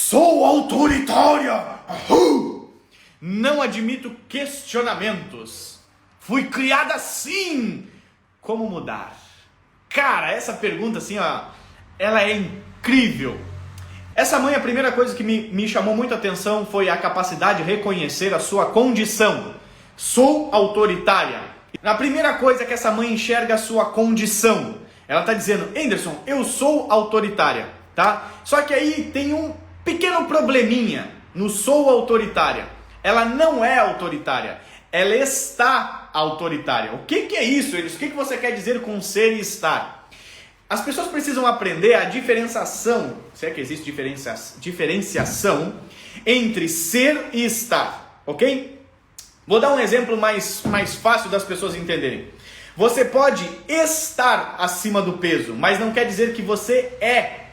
Sou autoritária! Não admito questionamentos. Fui criada assim. Como mudar? Cara, essa pergunta assim, ó, ela é incrível. Essa mãe, a primeira coisa que me chamou muito a atenção foi a capacidade de reconhecer a sua condição. Sou autoritária. Na primeira coisa que essa mãe enxerga a sua condição. Ela está dizendo, Anderson, eu sou autoritária, tá? Só que aí tem um pequeno probleminha no sou autoritária. Ela não é autoritária, ela está autoritária. O que é isso, Anderson? O que você quer dizer com ser e estar? As pessoas precisam aprender a diferenciação, se é que existe diferenciação entre ser e estar, ok? Vou dar um exemplo mais fácil das pessoas entenderem. Você pode estar acima do peso, mas não quer dizer que você é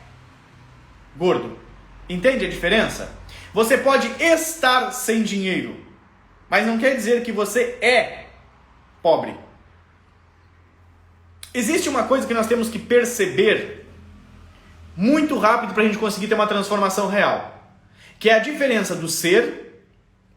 gordo. Entende a diferença? Você pode estar sem dinheiro, mas não quer dizer que você é pobre. Existe uma coisa que nós temos que perceber muito rápido para a gente conseguir ter uma transformação real, que é a diferença do ser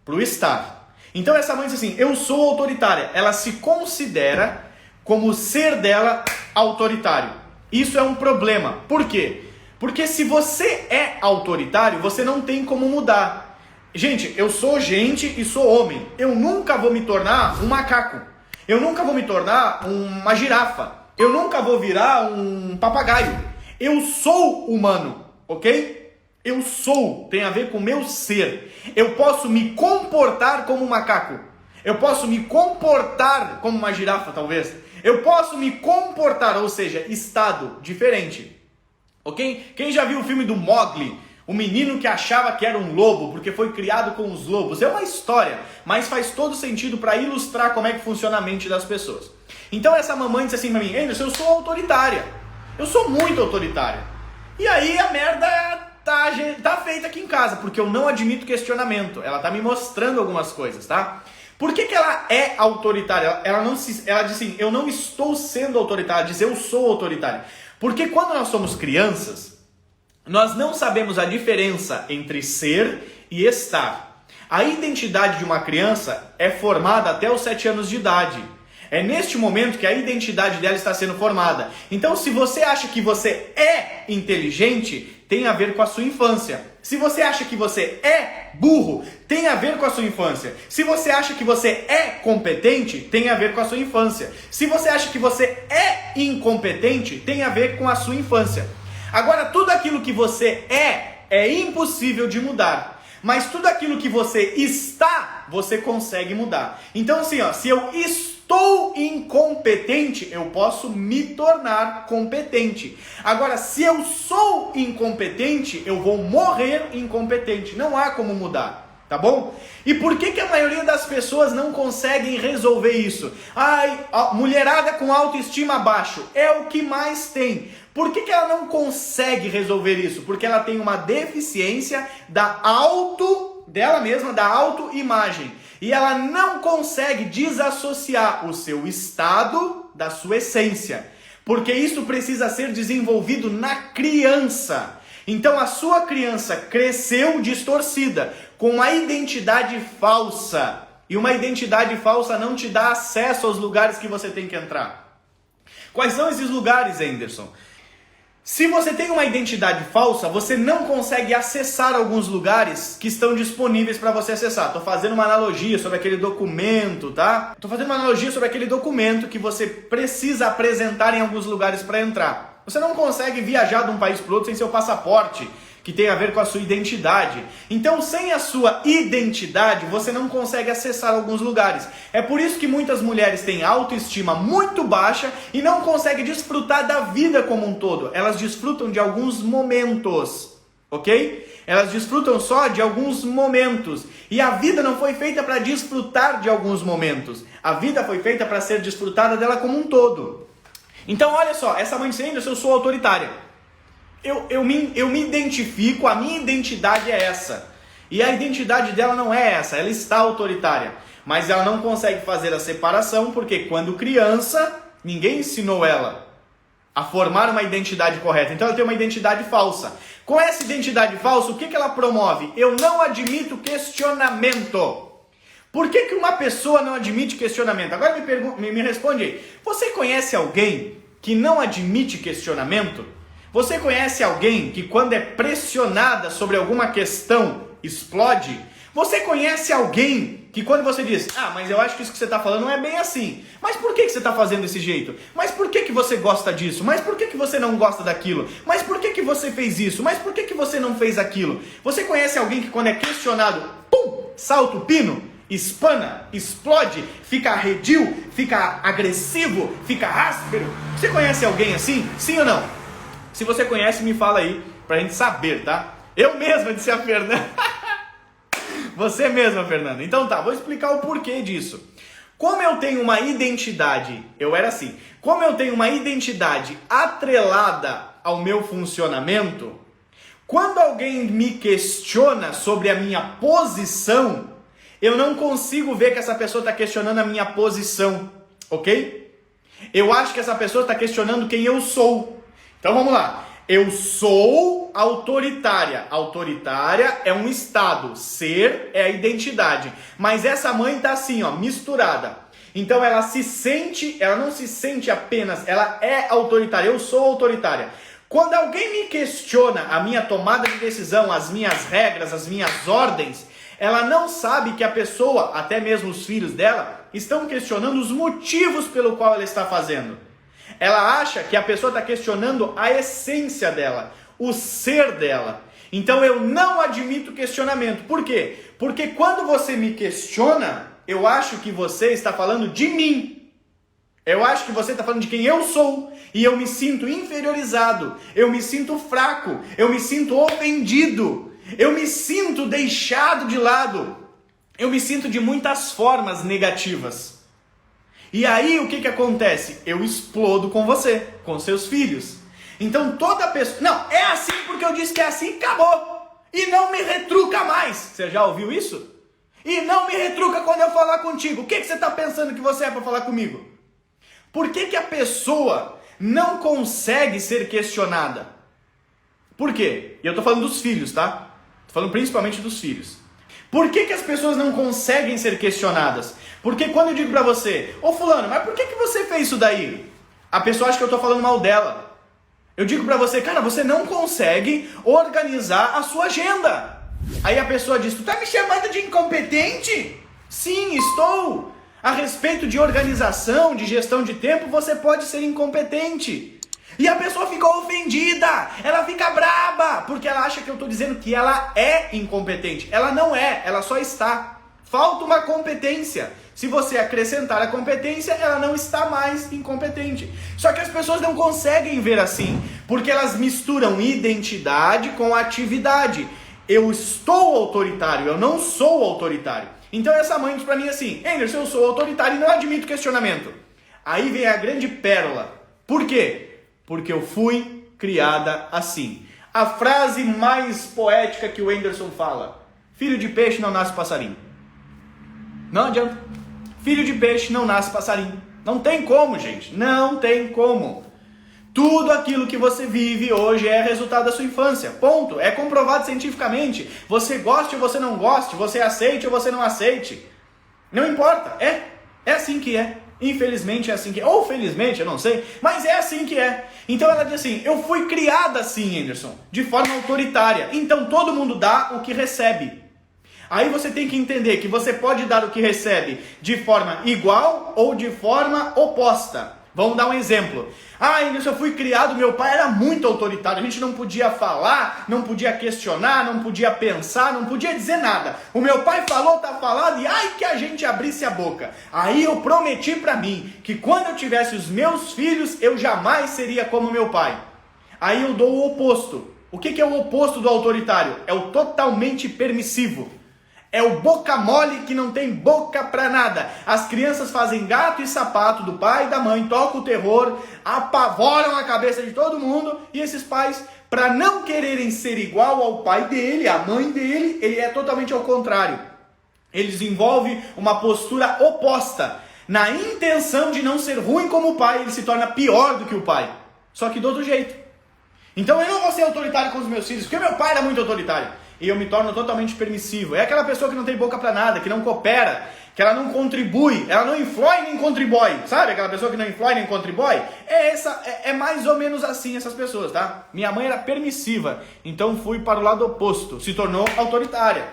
para o estar. Então essa mãe diz assim, eu sou autoritária. Ela se considera como o ser dela autoritário. Isso é um problema. Por quê? Porque se você é autoritário, você não tem como mudar. Gente, eu sou gente e sou homem. Eu nunca vou me tornar um macaco. Eu nunca vou me tornar uma girafa. Eu nunca vou virar um papagaio. Eu sou humano, ok? Eu sou, tem a ver com o meu ser. Eu posso me comportar como um macaco. Eu posso me comportar como uma girafa, talvez. Eu posso me comportar, ou seja, estado diferente. Ok? Quem já viu o filme do Mowgli? O menino que achava que era um lobo porque foi criado com os lobos. É uma história, mas faz todo sentido para ilustrar como é que funciona a mente das pessoas. Então essa mamãe disse assim para mim, Anderson, eu sou autoritária. Eu sou muito autoritária. E aí a merda tá feita aqui em casa, porque eu não admito questionamento. Ela tá me mostrando algumas coisas, tá? Por que ela é autoritária? Ela diz assim, eu não estou sendo autoritária, ela diz eu sou autoritária. Porque quando nós somos crianças, nós não sabemos a diferença entre ser e estar. A identidade de uma criança é formada até os 7 anos de idade. É neste momento que a identidade dela está sendo formada. Então, se você acha que você é inteligente, tem a ver com a sua infância. Se você acha que você é burro, tem a ver com a sua infância. Se você acha que você é competente, tem a ver com a sua infância. Se você acha que você é incompetente, tem a ver com a sua infância. Agora, tudo aquilo que você é impossível de mudar. Mas tudo aquilo que você está, você consegue mudar. Então, assim, ó, se eu estou incompetente, eu posso me tornar competente. Agora, se eu sou incompetente, eu vou morrer incompetente. Não há como mudar, tá bom? E por que a maioria das pessoas não conseguem resolver isso? Ai, a mulherada com autoestima baixo é o que mais tem. Por que ela não consegue resolver isso? Porque ela tem uma deficiência dela mesma, da autoimagem. E ela não consegue desassociar o seu estado da sua essência. Porque isso precisa ser desenvolvido na criança. Então a sua criança cresceu distorcida, com uma identidade falsa. E uma identidade falsa não te dá acesso aos lugares que você tem que entrar. Quais são esses lugares, Anderson? Se você tem uma identidade falsa, você não consegue acessar alguns lugares que estão disponíveis para você acessar. Estou fazendo uma analogia sobre aquele documento, tá? Estou fazendo uma analogia sobre aquele documento que você precisa apresentar em alguns lugares para entrar. Você não consegue viajar de um país para outro sem seu passaporte, que tem a ver com a sua identidade. Então, sem a sua identidade, você não consegue acessar alguns lugares. É por isso que muitas mulheres têm autoestima muito baixa e não conseguem desfrutar da vida como um todo. Elas desfrutam de alguns momentos, ok? Elas desfrutam só de alguns momentos. E a vida não foi feita para desfrutar de alguns momentos. A vida foi feita para ser desfrutada dela como um todo. Então, olha só, essa mãe dizendo, eu sou autoritária. Eu me identifico, a minha identidade é essa. E a identidade dela não é essa, ela está autoritária. Mas ela não consegue fazer a separação porque quando criança, ninguém ensinou ela. a formar uma identidade correta. Então ela tem uma identidade falsa. Com essa identidade falsa, o que ela promove? Eu não admito questionamento. Por que uma pessoa não admite questionamento? Agora me responde aí. Você conhece alguém que não admite questionamento? Você conhece alguém que quando é pressionada sobre alguma questão, explode? Você conhece alguém que quando você diz, mas eu acho que isso que você está falando não é bem assim. Mas por que você está fazendo desse jeito? Mas por que você gosta disso? Mas por que você não gosta daquilo? Mas por que você fez isso? Mas por que você não fez aquilo? Você conhece alguém que quando é questionado, salta o pino, espana, explode, fica arredio, fica agressivo, fica áspero? Você conhece alguém assim? Sim ou não? Se você conhece, me fala aí pra gente saber, tá? Eu mesma, disse a Fernanda. Você mesma, Fernanda. Então tá, vou explicar o porquê disso. Como eu tenho uma identidade, eu era assim, como eu tenho uma identidade atrelada ao meu funcionamento, quando alguém me questiona sobre a minha posição, eu não consigo ver que essa pessoa está questionando a minha posição, ok? Eu acho que essa pessoa está questionando quem eu sou. Então vamos lá. Eu sou autoritária. Autoritária é um estado. Ser é a identidade. Mas essa mãe tá assim, misturada. Então ela não se sente apenas, ela é autoritária. Eu sou autoritária. Quando alguém me questiona a minha tomada de decisão, as minhas regras, as minhas ordens, ela não sabe que a pessoa, até mesmo os filhos dela, estão questionando os motivos pelo qual ela está fazendo. Ela acha que a pessoa está questionando a essência dela, o ser dela. Então eu não admito questionamento. Por quê? Porque quando você me questiona, eu acho que você está falando de mim. Eu acho que você está falando de quem eu sou. E eu me sinto inferiorizado. Eu me sinto fraco. Eu me sinto ofendido. Eu me sinto deixado de lado. Eu me sinto de muitas formas negativas. E aí o que acontece? Eu explodo com você, com seus filhos. Então toda pessoa... Não, é assim porque eu disse que é assim, acabou. E não me retruca mais. Você já ouviu isso? E não me retruca quando eu falar contigo. O que você está pensando que você é para falar comigo? Por que a pessoa não consegue ser questionada? Por quê? E eu estou falando dos filhos, tá? Estou falando principalmente dos filhos. Por que as pessoas não conseguem ser questionadas? Porque quando eu digo pra você, fulano, mas por que você fez isso daí? A pessoa acha que eu tô falando mal dela. Eu digo pra você, cara, você não consegue organizar a sua agenda. Aí a pessoa diz, tu tá me chamando de incompetente? Sim, estou. A respeito de organização, de gestão de tempo, você pode ser incompetente. E a pessoa fica ofendida, ela fica braba, porque ela acha que eu estou dizendo que ela é incompetente. Ela não é, ela só está. Falta uma competência. Se você acrescentar a competência, ela não está mais incompetente. Só que as pessoas não conseguem ver assim, porque elas misturam identidade com atividade. Eu estou autoritário, eu não sou autoritário. Então essa mãe diz para mim assim, Anderson, eu sou autoritário e não admito questionamento. Aí vem a grande pérola. Por quê? Porque eu fui criada assim. A frase mais poética que o Anderson fala. Filho de peixe não nasce passarinho. Não adianta. Filho de peixe não nasce passarinho. Não tem como, gente. Não tem como. Tudo aquilo que você vive hoje é resultado da sua infância. Ponto. É comprovado cientificamente. Você goste ou você não goste. Você aceite ou você não aceite. Não importa. É assim que é. Infelizmente é assim que é. Ou felizmente, eu não sei. Mas é assim que é. Então ela diz assim, eu fui criada assim, Anderson. De forma autoritária. Então todo mundo dá o que recebe. Aí você tem que entender que você pode dar o que recebe de forma igual ou de forma oposta. Vamos dar um exemplo. Anderson, eu fui criado, meu pai era muito autoritário. A gente não podia falar, não podia questionar, não podia pensar, não podia dizer nada. O meu pai falou, tá falado, e ai que a gente abrisse a boca. Aí eu prometi pra mim que quando eu tivesse os meus filhos, eu jamais seria como meu pai. Aí eu dou o oposto. O que é o oposto do autoritário? É o totalmente permissivo. É o boca mole que não tem boca pra nada. As crianças fazem gato e sapato do pai e da mãe, tocam o terror, apavoram a cabeça de todo mundo. E esses pais, para não quererem ser igual ao pai dele, à mãe dele, ele é totalmente ao contrário. Ele desenvolve uma postura oposta. Na intenção de não ser ruim como o pai, ele se torna pior do que o pai. só que do outro jeito. Então eu não vou ser autoritário com os meus filhos, porque meu pai era muito autoritário. E eu me torno totalmente permissivo. É aquela pessoa que não tem boca pra nada, que não coopera, que ela não contribui, ela não influi nem contribui. Sabe aquela pessoa que não influi nem contribui? É mais ou menos assim essas pessoas, tá? Minha mãe era permissiva, então fui para o lado oposto, se tornou autoritária.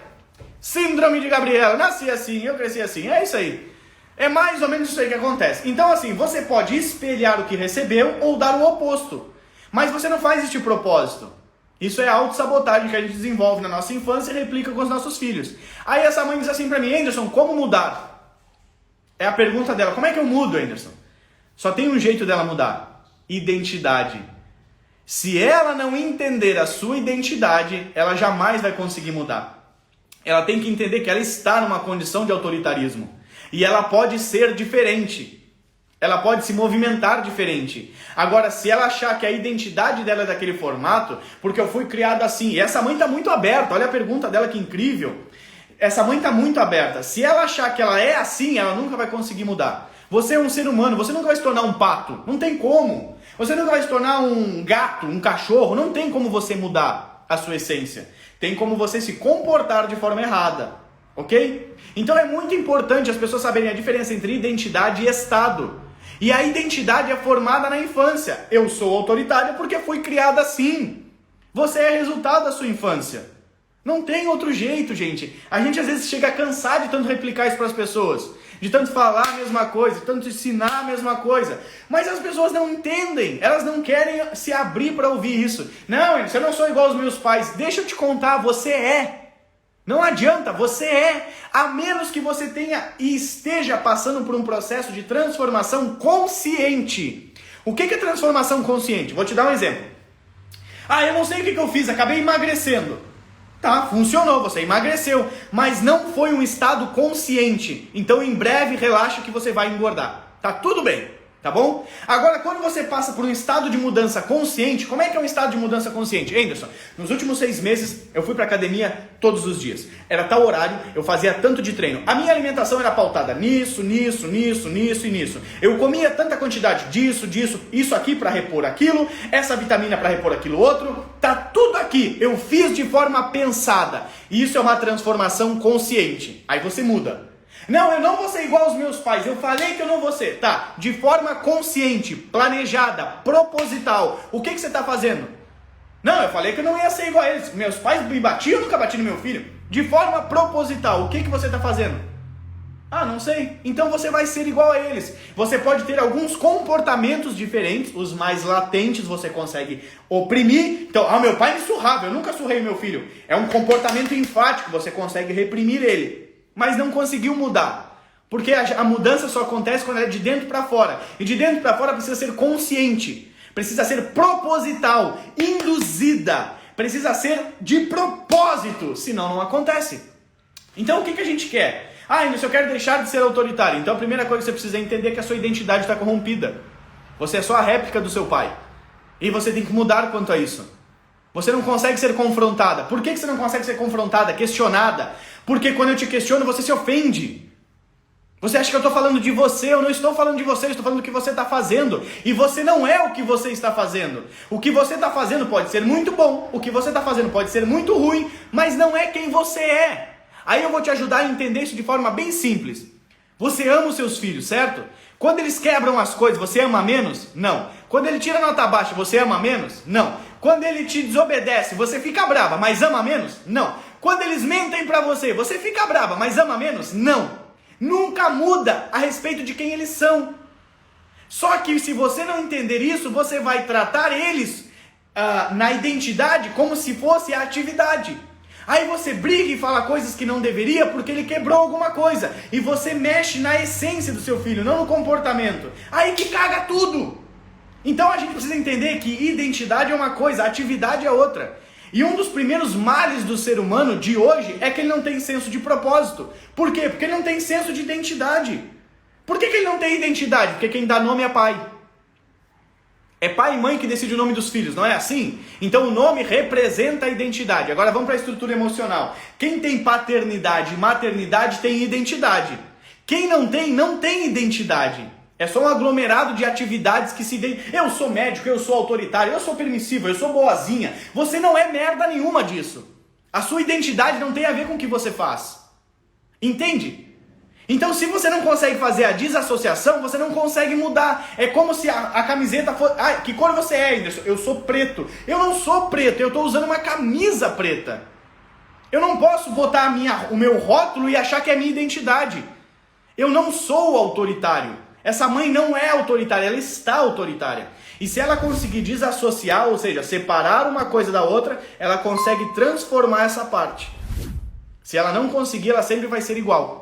Síndrome de Gabriela, nasci assim, eu cresci assim, é isso aí. É mais ou menos isso aí que acontece. Então assim, você pode espelhar o que recebeu ou dar o oposto. Mas você não faz este propósito. Isso é a autossabotagem que a gente desenvolve na nossa infância e replica com os nossos filhos. Aí essa mãe diz assim pra mim, Anderson, como mudar? É a pergunta dela, como é que eu mudo, Anderson? Só tem um jeito dela mudar, identidade. Se ela não entender a sua identidade, ela jamais vai conseguir mudar. Ela tem que entender que ela está numa condição de autoritarismo. E ela pode ser diferente. Ela pode se movimentar diferente. Agora, se ela achar que a identidade dela é daquele formato, porque eu fui criado assim, e essa mãe está muito aberta, olha a pergunta dela que incrível. Essa mãe está muito aberta. Se ela achar que ela é assim, ela nunca vai conseguir mudar. Você é um ser humano, você nunca vai se tornar um pato. Não tem como. Você nunca vai se tornar um gato, um cachorro. Não tem como você mudar a sua essência. Tem como você se comportar de forma errada. Ok? Então é muito importante as pessoas saberem a diferença entre identidade e estado. E a identidade é formada na infância. Eu sou autoritária porque fui criada assim. Você é resultado da sua infância. Não tem outro jeito, gente. A gente às vezes chega a cansar de tanto replicar isso para as pessoas. De tanto falar a mesma coisa, de tanto ensinar a mesma coisa. Mas as pessoas não entendem. Elas não querem se abrir para ouvir isso. Não, eu não sou igual aos meus pais. Deixa eu te contar, você é. Não adianta, você é, a menos que você tenha e esteja passando por um processo de transformação consciente. O que é transformação consciente? Vou te dar um exemplo. Eu não sei o que eu fiz, acabei emagrecendo. Tá, funcionou, você emagreceu, mas não foi um estado consciente. Então em breve relaxa que você vai engordar. Tá tudo bem. Tá bom? Agora, quando você passa por um estado de mudança consciente, como é que é um estado de mudança consciente? Anderson, nos últimos 6 meses, eu fui pra academia todos os dias. Era tal horário, eu fazia tanto de treino. A minha alimentação era pautada nisso. Eu comia tanta quantidade disso, isso aqui pra repor aquilo, essa vitamina pra repor aquilo outro. Tá tudo aqui. Eu fiz de forma pensada. Isso é uma transformação consciente. Aí você muda. Não, eu não vou ser igual aos meus pais. Eu falei que eu não vou ser. Tá, de forma consciente, planejada, proposital. O que você está fazendo? Não, eu falei que eu não ia ser igual a eles. Meus pais me batiam, eu nunca bati no meu filho. De forma proposital, o que você está fazendo? Não sei. Então você vai ser igual a eles. Você pode ter alguns comportamentos diferentes. Os mais latentes você consegue oprimir. Então, meu pai me surrava. Eu nunca surrei meu filho. É um comportamento enfático. Você consegue reprimir ele. Mas não conseguiu mudar. Porque a mudança só acontece quando é de dentro para fora. E de dentro para fora precisa ser consciente. Precisa ser proposital, induzida. Precisa ser de propósito. Senão não acontece. Então o que a gente quer? Se eu quero deixar de ser autoritário. Então a primeira coisa que você precisa entender é que a sua identidade está corrompida. Você é só a réplica do seu pai. E você tem que mudar quanto a isso. Você não consegue ser confrontada. Por que você não consegue ser confrontada, questionada? Porque quando eu te questiono, você se ofende. Você acha que eu estou falando de você? Eu não estou falando de você, eu estou falando do que você está fazendo. E você não é o que você está fazendo. O que você está fazendo pode ser muito bom, o que você está fazendo pode ser muito ruim, mas não é quem você é. Aí eu vou te ajudar a entender isso de forma bem simples. Você ama os seus filhos, certo? Quando eles quebram as coisas, você ama menos? Não. Quando ele tira nota baixa, você ama menos? Não. Quando ele te desobedece, você fica brava, mas ama menos? Não. Quando eles mentem pra você, você fica brava, mas ama menos? Não. Nunca muda a respeito de quem eles são. Só que se você não entender isso, você vai tratar eles na identidade como se fosse a atividade. Aí você briga e fala coisas que não deveria porque ele quebrou alguma coisa. E você mexe na essência do seu filho, não no comportamento. Aí que caga tudo. Então a gente precisa entender que identidade é uma coisa, atividade é outra. E um dos primeiros males do ser humano de hoje é que ele não tem senso de propósito. Por quê? Porque ele não tem senso de identidade. Por que ele não tem identidade? Porque quem dá nome é pai. É pai e mãe que decide o nome dos filhos, não é assim? Então o nome representa a identidade. Agora vamos para a estrutura emocional. Quem tem paternidade e maternidade tem identidade. Quem não tem identidade. É só um aglomerado de atividades que se dê. Eu sou médico, eu sou autoritário, eu sou permissivo, eu sou boazinha. Você não é merda nenhuma disso. A sua identidade não tem a ver com o que você faz. Entende? Então, se você não consegue fazer a desassociação, você não consegue mudar. É como se a camiseta fosse... Ah, que cor você é, Anderson? Eu sou preto. Eu não sou preto, eu estou usando uma camisa preta. Eu não posso botar o meu rótulo e achar que é a minha identidade. Eu não sou autoritário. Essa mãe não é autoritária, ela está autoritária. E se ela conseguir desassociar, ou seja, separar uma coisa da outra, ela consegue transformar essa parte. Se ela não conseguir, ela sempre vai ser igual.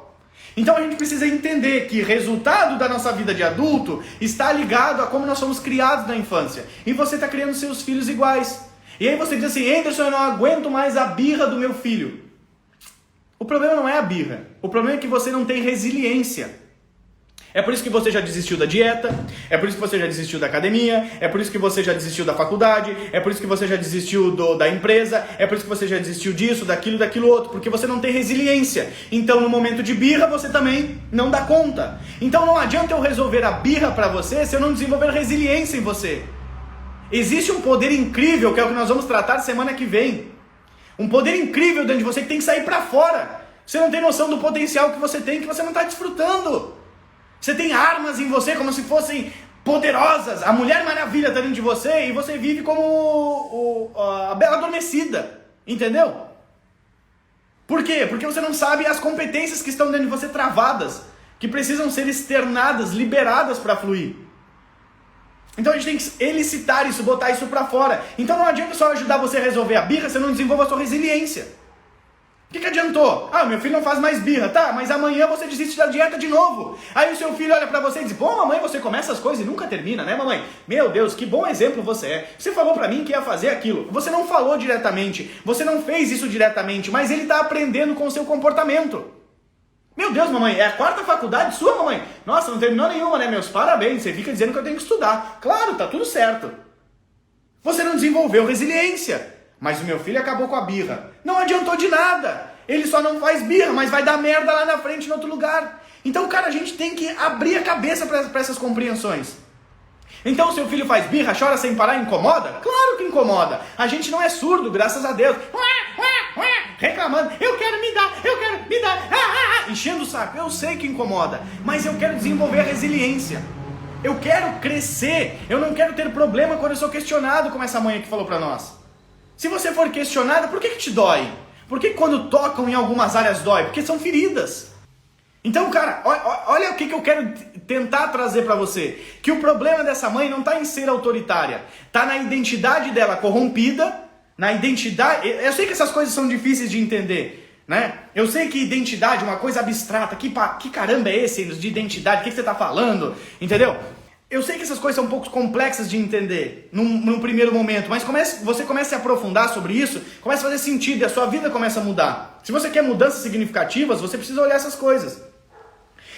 Então a gente precisa entender que o resultado da nossa vida de adulto está ligado a como nós fomos criados na infância. E você está criando seus filhos iguais. E aí você diz assim, Anderson, eu não aguento mais a birra do meu filho. O problema não é a birra. O problema é que você não tem resiliência. É por isso que você já desistiu da dieta, é por isso que você já desistiu da academia, é por isso que você já desistiu da faculdade, é por isso que você já desistiu da empresa, é por isso que você já desistiu disso, daquilo outro, porque você não tem resiliência. Então no momento de birra você também não dá conta. Então não adianta eu resolver a birra para você se eu não desenvolver resiliência em você. Existe um poder incrível, que é o que nós vamos tratar semana que vem. Um poder incrível dentro de você que tem que sair para fora. Você não tem noção do potencial que você tem, que você não está desfrutando. Você tem armas em você como se fossem poderosas. A Mulher Maravilha está dentro de você e você vive como a Bela Adormecida. Entendeu? Por quê? Porque você não sabe as competências que estão dentro de você travadas, que precisam ser externadas, liberadas para fluir. Então a gente tem que elicitar isso, botar isso para fora. Então não adianta só ajudar você a resolver a birra se você não desenvolve a sua resiliência. O que adiantou? Ah, meu filho não faz mais birra, tá? Mas amanhã você desiste da dieta de novo. Aí o seu filho olha pra você e diz, pô, mamãe, você começa as coisas e nunca termina, né, mamãe? Meu Deus, que bom exemplo você é. Você falou pra mim que ia fazer aquilo. Você não falou diretamente, você não fez isso diretamente, mas ele tá aprendendo com o seu comportamento. Meu Deus, mamãe, é a 4ª faculdade sua, mamãe? Nossa, não terminou nenhuma, né? Meus parabéns, você fica dizendo que eu tenho que estudar. Claro, tá tudo certo. Você não desenvolveu resiliência. Mas o meu filho acabou com a birra. Não adiantou de nada. Ele só não faz birra, mas vai dar merda lá na frente em outro lugar. Então, cara, a gente tem que abrir a cabeça para essas compreensões. Então, o seu filho faz birra, chora sem parar, incomoda? Claro que incomoda. A gente não é surdo, graças a Deus. Reclamando, eu quero me dar, enchendo o saco. Eu sei que incomoda, mas eu quero desenvolver a resiliência. Eu quero crescer. Eu não quero ter problema quando eu sou questionado, como essa mãe aqui falou para nós. Se você for questionado, por que te dói? Por que quando tocam em algumas áreas dói? Porque são feridas. Então, cara, olha o que eu quero tentar trazer para você. Que o problema dessa mãe não está em ser autoritária. Está na identidade dela corrompida, na identidade... Eu sei que essas coisas são difíceis de entender, né? Eu sei que identidade é uma coisa abstrata. Que caramba é esse de identidade? O que você está falando? Entendeu? Eu sei que essas coisas são um pouco complexas de entender num primeiro momento, mas você começa a se aprofundar sobre isso, começa a fazer sentido e a sua vida começa a mudar. Se você quer mudanças significativas, você precisa olhar essas coisas.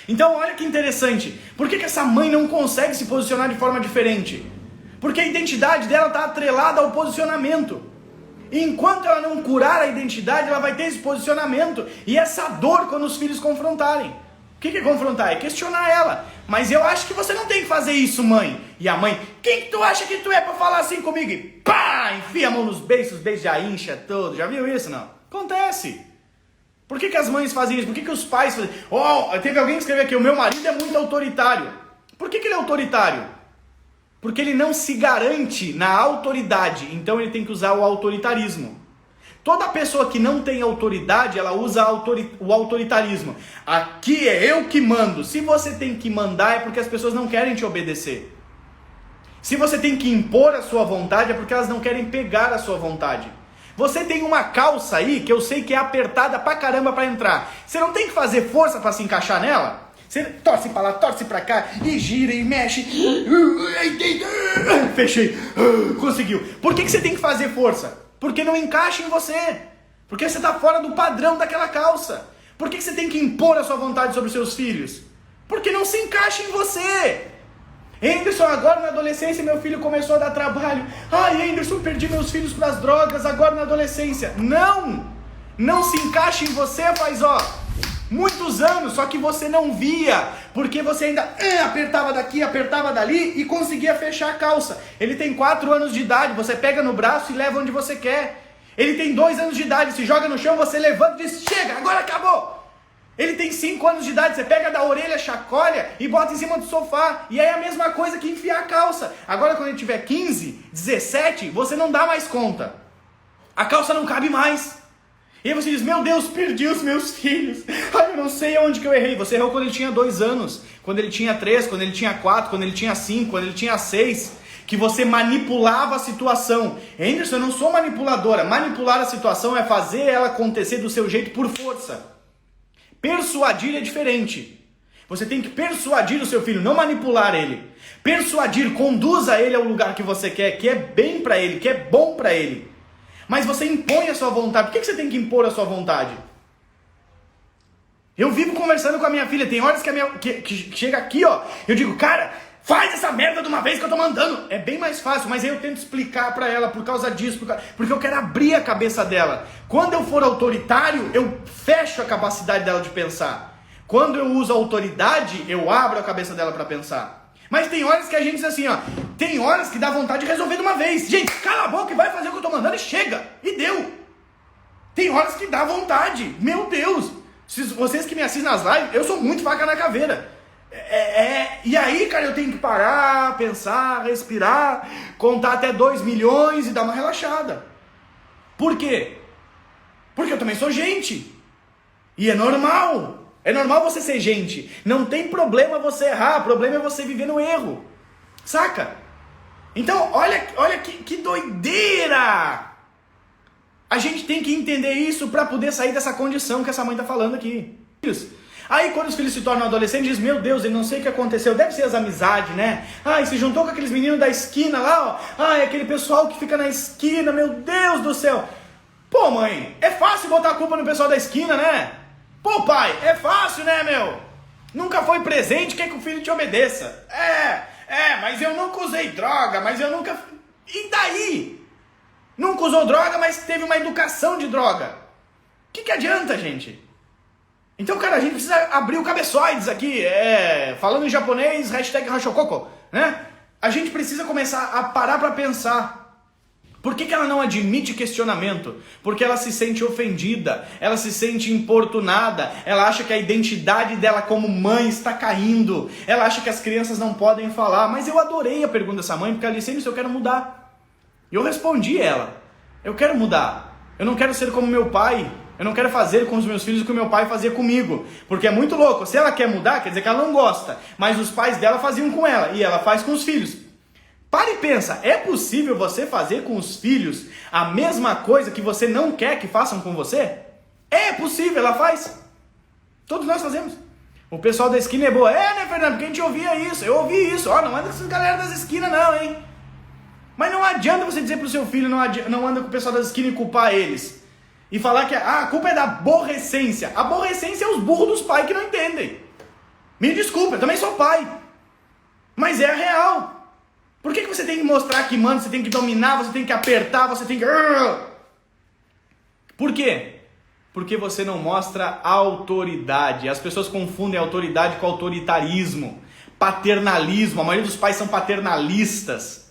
Então olha que interessante, por que essa mãe não consegue se posicionar de forma diferente? Porque a identidade dela está atrelada ao posicionamento. E enquanto ela não curar a identidade, ela vai ter esse posicionamento e essa dor quando os filhos confrontarem. O que é confrontar? É questionar ela. Mas eu acho que você não tem que fazer isso, mãe. E a mãe, quem que tu acha que tu é pra falar assim comigo? E pá, enfia a mão nos beijos, os beijos já incha todo. Já viu isso, não? Acontece. Por que as mães fazem isso? Por que os pais fazem? Teve alguém que escreveu aqui, o meu marido é muito autoritário. Por que ele é autoritário? Porque ele não se garante na autoridade. Então ele tem que usar o autoritarismo. Toda pessoa que não tem autoridade, ela usa o autoritarismo. Aqui é eu que mando. Se você tem que mandar, é porque as pessoas não querem te obedecer. Se você tem que impor a sua vontade, é porque elas não querem pegar a sua vontade. Você tem uma calça aí, que eu sei que é apertada pra caramba pra entrar. Você não tem que fazer força pra se encaixar nela? Você torce pra lá, torce pra cá, e gira e mexe. Fechei. Conseguiu. Por que você tem que fazer força? Porque não encaixa em você. Porque você está fora do padrão daquela calça. Por que você tem que impor a sua vontade sobre os seus filhos? Porque não se encaixa em você. Anderson, agora na adolescência meu filho começou a dar trabalho. Ai, Anderson, perdi meus filhos para as drogas agora na adolescência. Não! Não se encaixa em você, faz muitos anos, só que você não via, porque você ainda apertava daqui, apertava dali e conseguia fechar a calça. Ele tem 4 anos de idade, você pega no braço e leva onde você quer. Ele tem 2 anos de idade, se joga no chão, você levanta e diz, chega, agora acabou. Ele tem 5 anos de idade, você pega da orelha, chacoalha e bota em cima do sofá. E aí é a mesma coisa que enfiar a calça. Agora quando ele tiver 15, 17, você não dá mais conta. A calça não cabe mais. E aí você diz, meu Deus, perdi os meus filhos. Ai, eu não sei onde que eu errei. Você errou quando ele tinha 2 anos, quando ele tinha 3, quando ele tinha 4, quando ele tinha 5, quando ele tinha 6. Que você manipulava a situação. Anderson, eu não sou manipuladora. Manipular a situação é fazer ela acontecer do seu jeito por força. Persuadir é diferente. Você tem que persuadir o seu filho, não manipular ele. Persuadir, conduza ele ao lugar que você quer, que é bem para ele, que é bom para ele. Mas você impõe a sua vontade. Por que você tem que impor a sua vontade? Eu vivo conversando com a minha filha. Tem horas que chega aqui, ó. Eu digo, cara, faz essa merda de uma vez que eu tô mandando. É bem mais fácil, mas aí eu tento explicar pra ela por causa disso, porque eu quero abrir a cabeça dela. Quando eu for autoritário, eu fecho a capacidade dela de pensar. Quando eu uso autoridade, eu abro a cabeça dela pra pensar. Mas tem horas que a gente diz assim, ó, tem horas que dá vontade de resolver de uma vez. Gente, cala a boca e vai fazer o que eu tô mandando e chega. E deu. Tem horas que dá vontade. Meu Deus. Vocês que me assistem nas lives, eu sou muito faca na caveira. E aí, cara, eu tenho que parar, pensar, respirar, contar até 2 milhões e dar uma relaxada. Por quê? Porque eu também sou gente. E é normal. É normal você ser gente. Não tem problema você errar. O problema é você viver no erro. Saca? Então, olha que doideira. A gente tem que entender isso para poder sair dessa condição que essa mãe tá falando aqui. Aí quando os filhos se tornam adolescentes, diz, meu Deus, eu não sei o que aconteceu, deve ser as amizades, né? Ai, se juntou com aqueles meninos da esquina lá, ó. Ai, aquele pessoal que fica na esquina, meu Deus do céu. Pô, mãe, é fácil botar a culpa no pessoal da esquina, né? Pô, pai, é fácil, né, meu? Nunca foi presente, quer que o filho te obedeça. Mas eu nunca usei droga, mas eu nunca... E daí? Nunca usou droga, mas teve uma educação de droga. O que adianta, gente? Então, cara, a gente precisa abrir o cabeçoides aqui, falando em japonês, #Hashokoko, né? A gente precisa começar a parar pra pensar. Por que ela não admite questionamento? Porque ela se sente ofendida, ela se sente importunada, ela acha que a identidade dela como mãe está caindo, ela acha que as crianças não podem falar. Mas eu adorei a pergunta dessa mãe, porque ela disse, eu quero mudar. E eu respondi ela, eu quero mudar, eu não quero ser como meu pai. Eu não quero fazer com os meus filhos o que o meu pai fazia comigo. Porque é muito louco. Se ela quer mudar, quer dizer que ela não gosta. Mas os pais dela faziam com ela. E ela faz com os filhos. Para e pensa. É possível você fazer com os filhos a mesma coisa que você não quer que façam com você? É possível, ela faz. Todos nós fazemos. O pessoal da esquina é boa. Né, Fernando? Porque a gente ouvia isso. Eu ouvi isso. Ó, não anda com essas galera das esquinas não, hein? Mas não adianta você dizer pro seu filho não anda com o pessoal das esquinas e culpar eles. E falar que a culpa é da aborrecência. A aborrecência é os burros dos pais que não entendem. Me desculpa, eu também sou pai. Mas é a real. Por que você tem que mostrar que manda, você tem que dominar, você tem que apertar, você tem que... Por quê? Porque você não mostra autoridade. As pessoas confundem autoridade com autoritarismo, paternalismo. A maioria dos pais são paternalistas.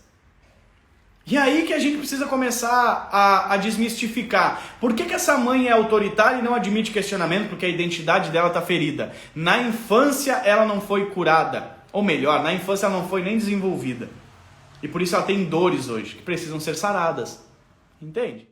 E aí que a gente precisa começar a desmistificar. Por que essa mãe é autoritária e não admite questionamento? Porque a identidade dela está ferida. Na infância ela não foi curada. Ou melhor, na infância ela não foi nem desenvolvida. E por isso ela tem dores hoje, que precisam ser saradas. Entende?